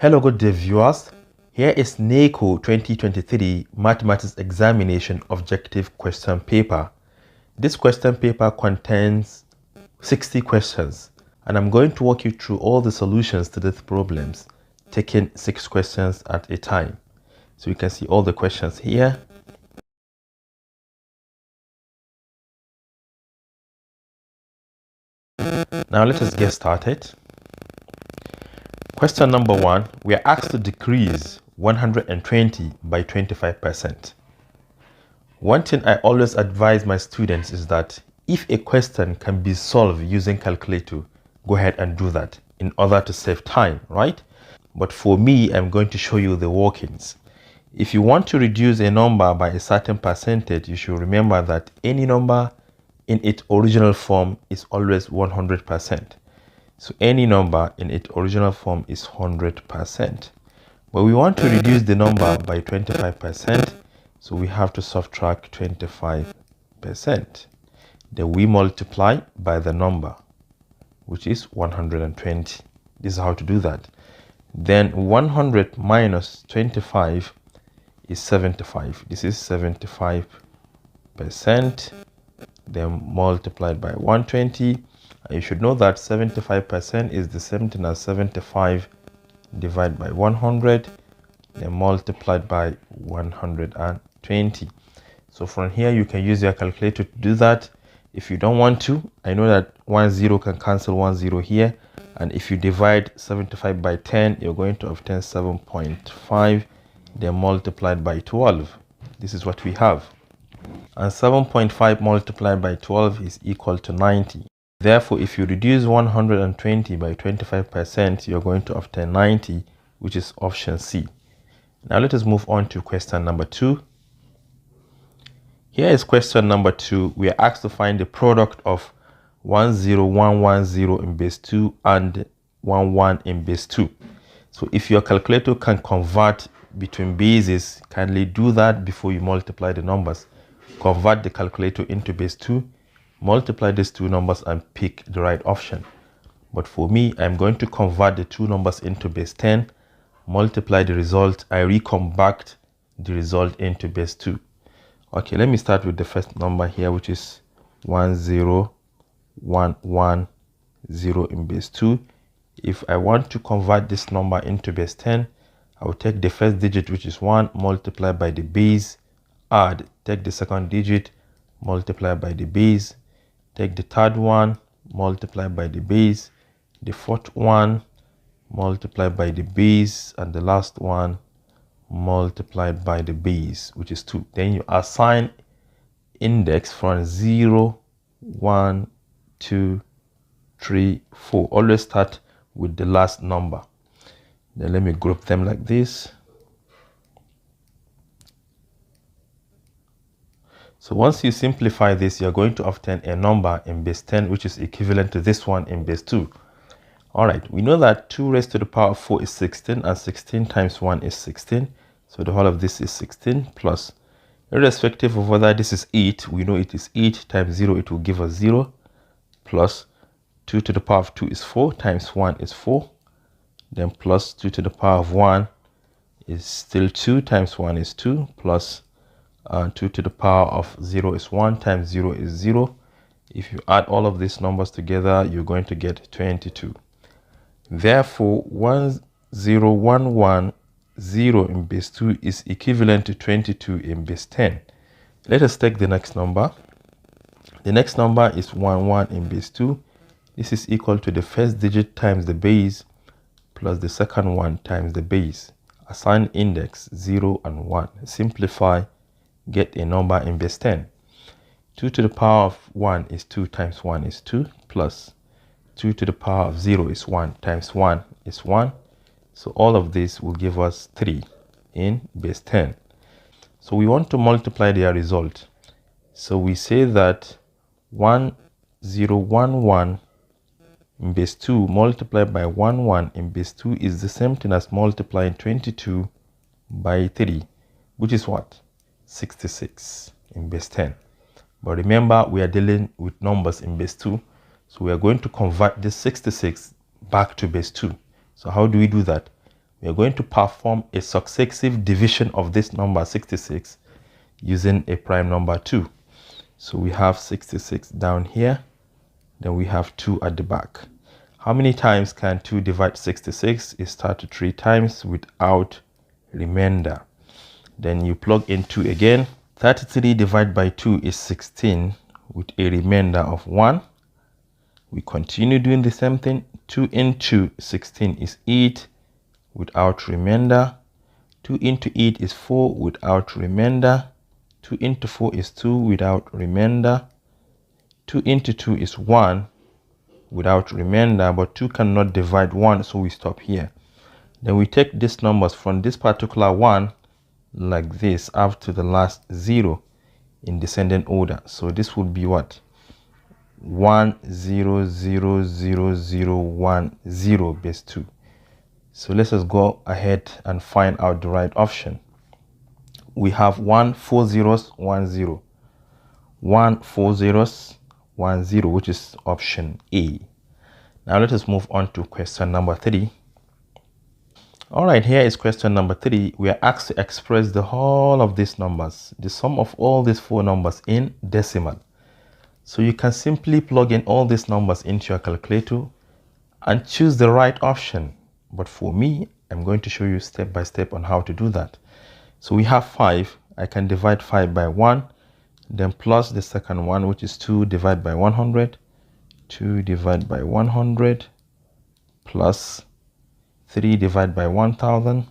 Hello good day viewers, here is NECO 2023 Mathematics Examination Objective Question Paper. This question paper contains 60 questions and I'm going to walk you through all the solutions to these problems, taking 6 questions at a time. So you can see all the questions here. Now let us get started. Question number 1, we are asked to decrease 120 by 25%. One thing I always advise my students is that if a question can be solved using calculator, go ahead and do that in order to save time, right? But for me, I'm going to show you the workings. If you want to reduce a number by a certain percentage, you should remember that any number in its original form is always 100%. So any number in its original form is 100%. But we want to reduce the number by 25%, so we have to subtract 25%. Then we multiply by the number, which is 120. This is how to do that. Then 100 minus 25 is 75. This is 75%. Then multiplied by 120. You should know that 75% is the same thing as 75 divided by 100, then multiplied by 120. So from here you can use your calculator to do that. If you don't want to, I know that 10 can cancel 10 here, and if you divide 75 by 10, you're going to obtain 7.5, then multiplied by 12. This is what we have. And 7.5 multiplied by 12 is equal to 90. Therefore, if you reduce 120 by 25%, you're going to obtain 90, which is option C. Now let us move on to question number 2. Here is question number 2. We are asked to find the product of 10110 in base 2 and 11 in base 2. So if your calculator can convert between bases, kindly do that before you multiply the numbers. Convert the calculator into base 2. Multiply these two numbers and pick the right option. But for me, I'm going to convert the two numbers into base 10, multiply the result, I reconvert the result into base 2. Okay, let me start with the first number here, which is 10110 in base 2. If I want to convert this number into base 10, I will take the first digit, which is 1, multiply by the base, add, take the second digit, multiply by the base, take the third one, multiply by the base, the fourth one, multiply by the base, and the last one, multiplied by the base, which is 2. Then you assign index from 0, 1, 2, 3, 4. Always start with the last number. Then let me group them like this. So once you simplify this, you're going to obtain a number in base 10, which is equivalent to this one in base 2. All right, we know that 2 raised to the power of 4 is 16, and 16 times 1 is 16. So the whole of this is 16 plus, irrespective of whether this is 8, we know it is 8 times 0, it will give us 0, plus 2 to the power of 2 is 4, times 1 is 4, then plus 2 to the power of 1 is still 2, times 1 is 2, plus 2 to the power of 0 is 1, times 0 is 0. If you add all of these numbers together, you're going to get 22. Therefore, 10110 in base 2 is equivalent to 22 in base 10. Let us take the next number. The next number is 11 in base 2. This is equal to the first digit times the base plus the second one times the base. Assign index 0 and 1. Simplify. Get a number in base 10. 2 to the power of 1 is 2, times 1 is 2, plus 2 to the power of 0 is 1, times 1 is 1. So all of this will give us 3 in base 10. So we want to multiply their result. So we say that 1011 in base 2 multiplied by 11 in base 2 is the same thing as multiplying 22 by 3, which is what? 66 in base 10. But remember, we are dealing with numbers in base 2, so we are going to convert this 66 back to base 2. So how do we do that? we are going to perform a successive division of this number 66 using a prime number 2. So we have 66 down here, then we have 2 at the back. How many times can 2 divide 66? It's 33 times without remainder. Then you plug in 2 again. 33 divided by 2 is 16 with a remainder of 1. We continue doing the same thing. 2 into 16 is 8 without remainder. 2 into 8 is 4 without remainder. 2 into 4 is 2 without remainder. 2 into 2 is 1 without remainder, but 2 cannot divide 1, so we stop here. Then we take these numbers from this particular 1 like this up to the last 0 in descending order. So this would be what? 1 0 0 0 0 1 0 base 2. So let's just go ahead and find out the right option. We have 1 4 zeros 1 0. 1 4 zeros 1 0, which is option A. Now let us move on to question number 3. All right, here is question number 3. We are asked to express the whole of these numbers, the sum of all these 4 numbers in decimal. So you can simply plug in all these numbers into your calculator and choose the right option. But for me, I'm going to show you step by step on how to do that. So we have 5. I can divide 5 by 1, then plus the second one, which is 2 divided by 100. 2 divided by 100 plus 3 divided by 1000.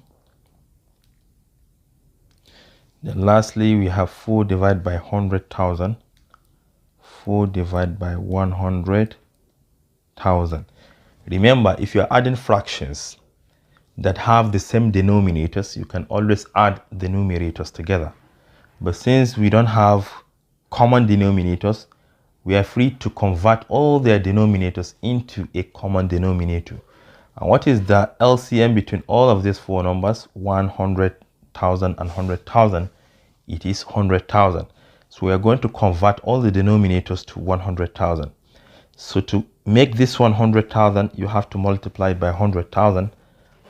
Then lastly, we have 4 divided by 100,000. 4 divided by 100,000. Remember, if you're adding fractions that have the same denominators, you can always add the numerators together. But since we don't have common denominators, we are free to convert all their denominators into a common denominator. And what is the LCM between all of these 4 numbers? 100,000 and 100,000. It is 100,000. So we are going to convert all the denominators to 100,000. So to make this 100,000, you have to multiply it by 100,000.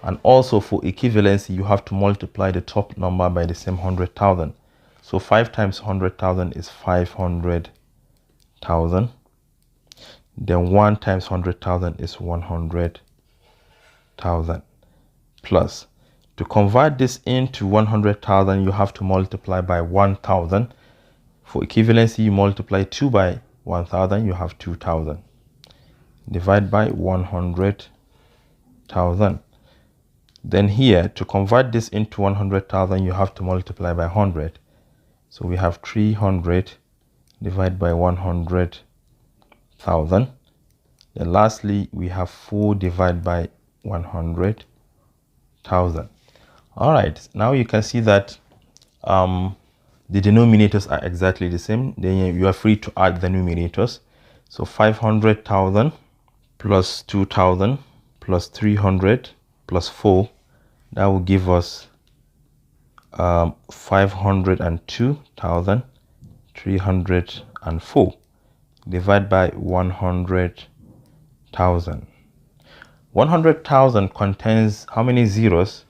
And also for equivalency, you have to multiply the top number by the same 100,000. So 5 times 100,000 is 500,000. Then 1 times 100,000 is 100,000. Plus, to convert this into 100,000, you have to multiply by 1,000. For equivalency, you multiply 2 by 1,000, you have 2,000. Divide by 100,000. Then here, to convert this into 100,000, you have to multiply by 100. So we have 300 divided by 100,000. Then lastly, we have 4 divided by 100,000. All right, now you can see that the denominators are exactly the same. Then you are free to add the numerators. So 500,000 plus 2,000 plus 300 plus 4, that will give us 502,304 divided by 100,000. 100,000 contains how many zeros?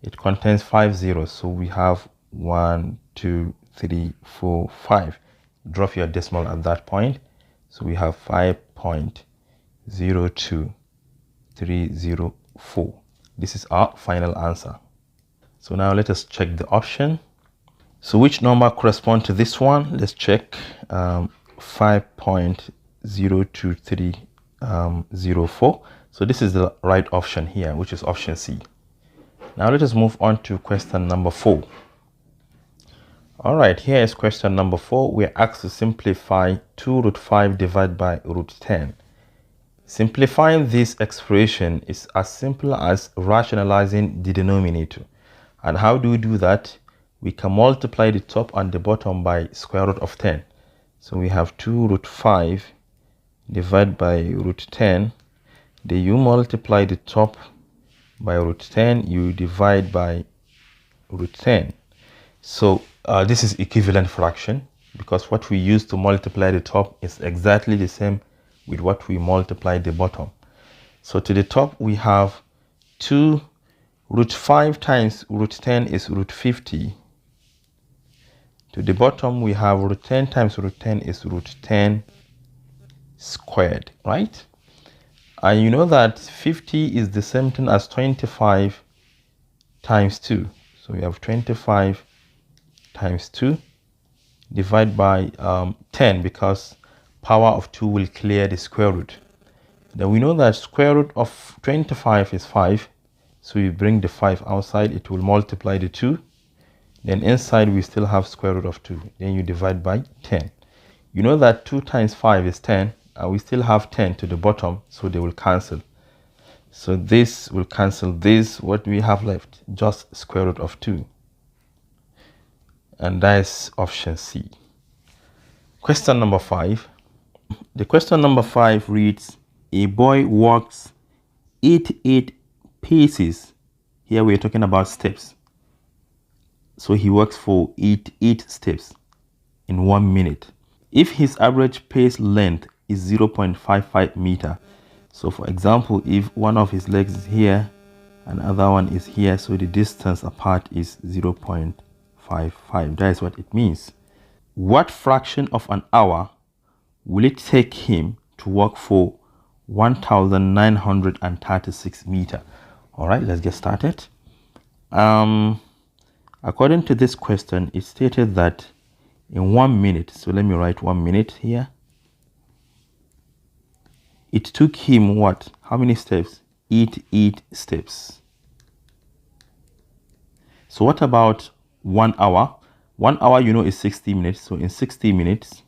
It contains 5 zeros. So we have 1, 2, 3, 4, 5. Drop your decimal at that point. So we have 5.02304. This is our final answer. So now let us check the option. So which number corresponds to this one? Let's check 5.02304. So this is the right option here, which is option C. Now let us move on to question number 4. All right, here is question number 4. We are asked to simplify 2 root 5 divided by root 10. Simplifying this expression is as simple as rationalizing the denominator. And how do we do that? We can multiply the top and the bottom by square root of 10. So we have 2 root 5 divided by root 10. Then you multiply the top by root 10, you divide by root 10. So this is equivalent fraction, because what we use to multiply the top is exactly the same with what we multiply the bottom. So to the top we have 2 Root 5 times root 10 is root 50. To the bottom, we have root 10 times root 10 is root 10 squared, right? And you know that 50 is the same thing as 25 times 2. So we have 25 times 2 divided by 10, because power of 2 will clear the square root. Then we know that square root of 25 is 5. So we bring the 5 outside, it will multiply the 2. Then inside we still have square root of 2. Then you divide by 10. You know that 2 times 5 is 10. And we still have 10 to the bottom, so they will cancel. So this will cancel this. What do we have left? Just square root of 2. And that is option C. Question number 5. The question number 5 reads, a boy walks 88 paces. Here we are talking about steps. So he walks for 88 steps in 1 minute. If his average pace length is 0.55 meter, so for example, if one of his legs is here and other one is here, so the distance apart is 0.55. That is what it means. What fraction of an hour will it take him to walk for 1936 meter? All right, let's get started. According to this question, it stated that in 1 minute, so let me write 1 minute here. It took him what? How many steps? 88 steps. So what about 1 hour? 1 hour, you know, is 60 minutes. So in 60 minutes,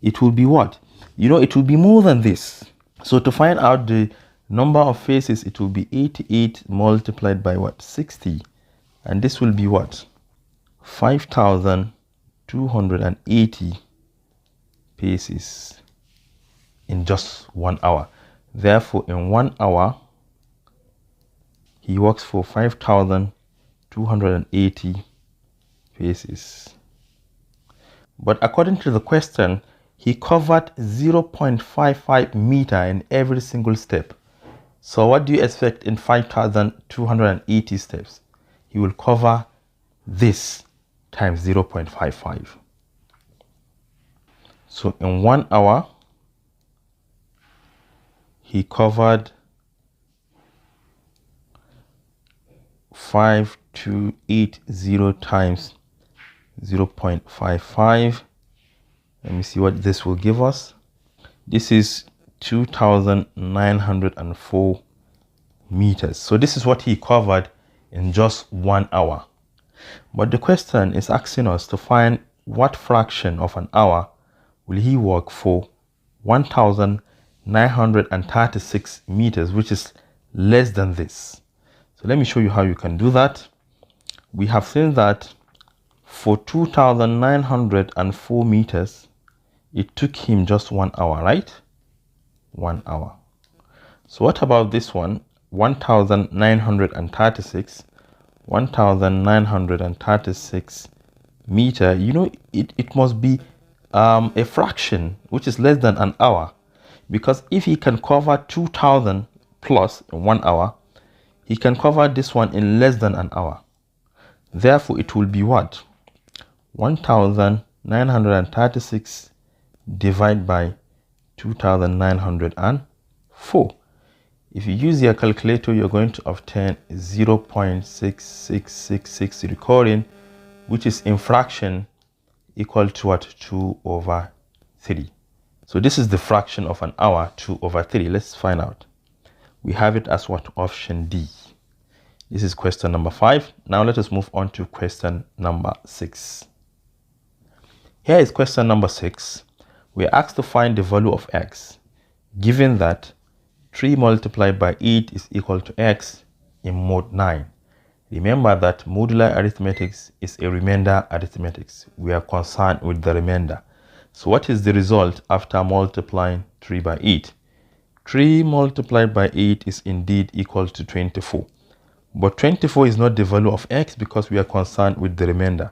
it will be what? You know, it will be more than this. So to find out the number of phases, it will be 88 multiplied by what? 60. And this will be what? 5,280 paces in just 1 hour. Therefore, in 1 hour, he walks for 5,280 paces. But according to the question, he covered 0.55 meter in every single step. So what do you expect in 5,280 steps? He will cover this times 0.55. So in 1 hour, he covered 5280 times 0.55. Let me see what this will give us. This is 2,904 meters. So this is what he covered in just 1 hour. But the question is asking us to find what fraction of an hour will he walk for 1,936 meters, which is less than this. So let me show you how you can do that. We have seen that for 2,904 meters, it took him just 1 hour, right? 1 hour. So what about this one? 1,936. 1,936 meter. You know, it must be a fraction which is less than an hour, because if he can cover 2,000 plus in 1 hour, he can cover this one in less than an hour. Therefore, it will be what? 1,936 divided by 2,904. If you use your calculator, you're going to obtain 0.6666 recording, which is in fraction equal to what? 2/3. So this is the fraction of an hour, 2/3. Let's find out. We have it as what? Option D. This is question number 5. Now let us move on to question number 6. Here is question number 6. We are asked to find the value of x, given that 3 multiplied by 8 is equal to x in mode 9. Remember that modular arithmetic is a remainder arithmetic. We are concerned with the remainder. So what is the result after multiplying 3 by 8? 3 multiplied by 8 is indeed equal to 24. But 24 is not the value of x because we are concerned with the remainder.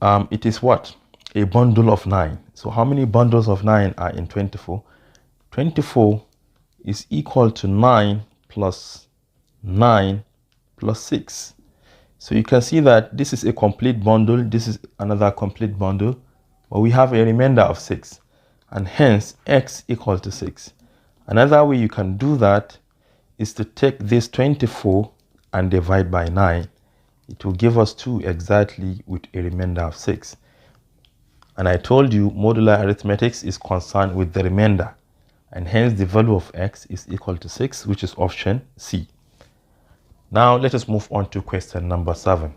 It is what? A bundle of 9. So how many bundles of 9 are in 24? 24 is equal to 9 plus 9 plus 6. So you can see that this is a complete bundle, this is another complete bundle, but we have a remainder of 6, and hence x equal to 6. Another way you can do that is to take this 24 and divide by 9. It will give us 2 exactly with a remainder of 6. And I told you modular arithmetic is concerned with the remainder, and hence the value of x is equal to 6, which is option C. Now let us move on to question number 7.